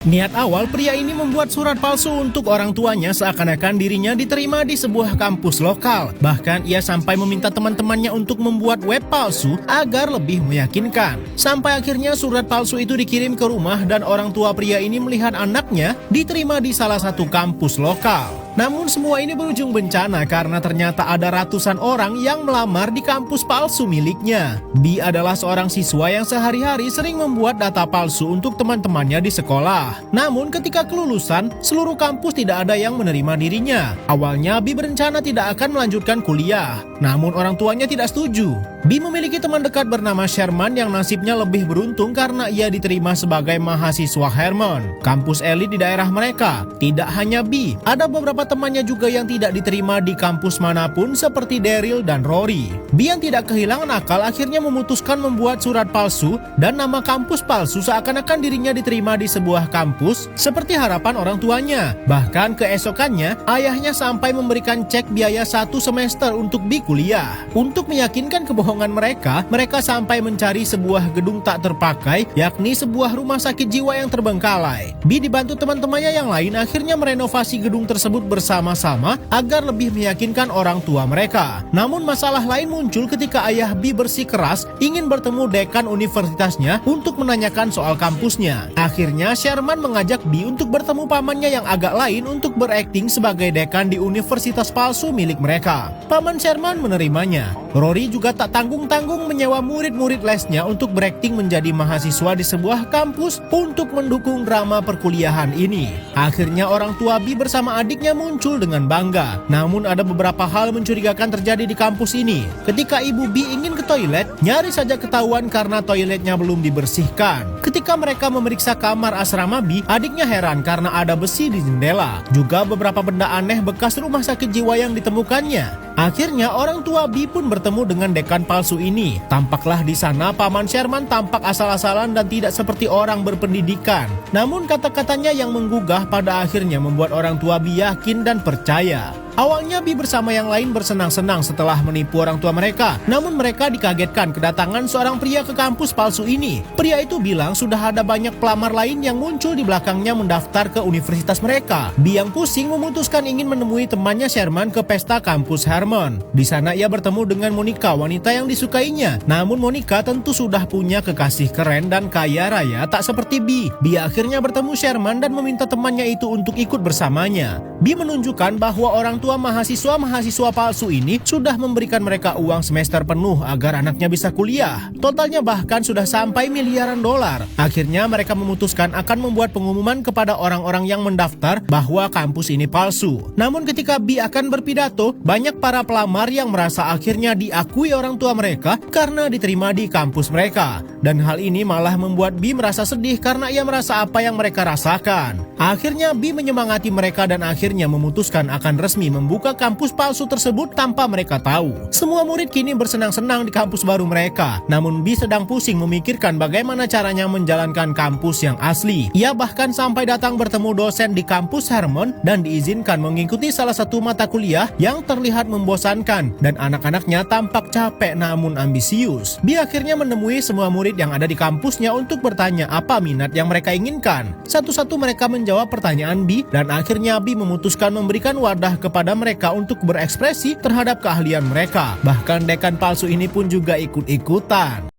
Niat awal pria ini membuat surat palsu untuk orang tuanya seakan-akan dirinya diterima di sebuah kampus lokal. Bahkan ia sampai meminta teman-temannya untuk membuat web palsu agar lebih meyakinkan. Sampai akhirnya surat palsu itu dikirim ke rumah dan orang tua pria ini melihat anaknya diterima di salah satu kampus lokal. Namun semua ini berujung bencana karena ternyata ada ratusan orang yang melamar di kampus palsu miliknya. B adalah seorang siswa yang sehari-hari sering membuat data palsu untuk teman-temannya di sekolah. Namun ketika kelulusan, seluruh kampus tidak ada yang menerima dirinya. Awalnya B berencana tidak akan melanjutkan kuliah, namun orang tuanya tidak setuju. B memiliki teman dekat bernama Sherman yang nasibnya lebih beruntung karena ia diterima sebagai mahasiswa Hermon, kampus elit di daerah mereka. Tidak hanya B, ada beberapa temannya juga yang tidak diterima di kampus manapun seperti Daryl dan Rory. B yang tidak kehilangan akal akhirnya memutuskan membuat surat palsu dan nama kampus palsu seakan-akan dirinya diterima di sebuah kampus seperti harapan orang tuanya. Bahkan keesokannya, ayahnya sampai memberikan cek biaya 1 semester untuk B kuliah. Untuk meyakinkan kebohongan mereka sampai mencari sebuah gedung tak terpakai, yakni sebuah rumah sakit jiwa yang terbengkalai. B dibantu teman-temannya yang lain akhirnya merenovasi gedung tersebut bersama-sama agar lebih meyakinkan orang tua mereka. Namun masalah lain muncul ketika ayah B bersikeras ingin bertemu dekan universitasnya untuk menanyakan soal kampusnya. Akhirnya Sherman mengajak B untuk bertemu pamannya yang agak lain untuk berakting sebagai dekan di universitas palsu milik mereka. Paman Sherman menerimanya. Rory juga tak tanggung-tanggung menyewa murid-murid lesnya untuk berakting menjadi mahasiswa di sebuah kampus untuk mendukung drama perkuliahan ini. Akhirnya orang tua B bersama adiknya muncul dengan bangga. Namun ada beberapa hal mencurigakan terjadi di kampus ini. Ketika ibu B ingin ke toilet, nyaris saja ketahuan karena toiletnya belum dibersihkan. Ketika mereka memeriksa kamar asrama B, adiknya heran karena ada besi di jendela. Juga beberapa benda aneh bekas rumah sakit jiwa yang ditemukannya. Akhirnya orang tua B pun bertemu dengan dekan palsu ini. Tampaklah di sana paman Sherman tampak asal-asalan dan tidak seperti orang berpendidikan. Namun kata-katanya yang menggugah pada akhirnya membuat orang tua B yakin dan percaya. Awalnya B bersama yang lain bersenang-senang setelah menipu orang tua mereka. Namun mereka dikagetkan kedatangan seorang pria ke kampus palsu ini. Pria itu bilang sudah ada banyak pelamar lain yang muncul di belakangnya mendaftar ke universitas mereka. B yang pusing memutuskan ingin menemui temannya Sherman ke pesta kampus Hermon. Di sana ia bertemu dengan Monica, wanita yang disukainya. Namun Monica tentu sudah punya kekasih keren dan kaya raya tak seperti B. B akhirnya bertemu Sherman dan meminta temannya itu untuk ikut bersamanya. B menunjukkan bahwa orang tua mahasiswa palsu ini sudah memberikan mereka uang semester penuh agar anaknya bisa kuliah. Totalnya bahkan sudah sampai miliaran dolar. Akhirnya mereka memutuskan akan membuat pengumuman kepada orang-orang yang mendaftar bahwa kampus ini palsu. Namun ketika B akan berpidato, banyak para pelamar yang merasa akhirnya diakui orang tua mereka karena diterima di kampus mereka. Dan hal ini malah membuat B merasa sedih karena ia merasa apa yang mereka rasakan. Akhirnya B menyemangati mereka dan akhirnya memutuskan akan resmi membuka kampus palsu tersebut tanpa mereka tahu. Semua murid kini bersenang-senang di kampus baru mereka. Namun B sedang pusing memikirkan bagaimana caranya menjalankan kampus yang asli. Ia bahkan sampai datang bertemu dosen di kampus Hermon dan diizinkan mengikuti salah satu mata kuliah yang terlihat membosankan dan anak-anaknya tampak capek namun ambisius. B akhirnya menemui semua murid yang ada di kampusnya untuk bertanya apa minat yang mereka inginkan. Satu-satu mereka menjawab pertanyaan B dan akhirnya B memutuskan memberikan wadah kepada mereka untuk berekspresi terhadap keahlian mereka. Bahkan dekan palsu ini pun juga ikut-ikutan.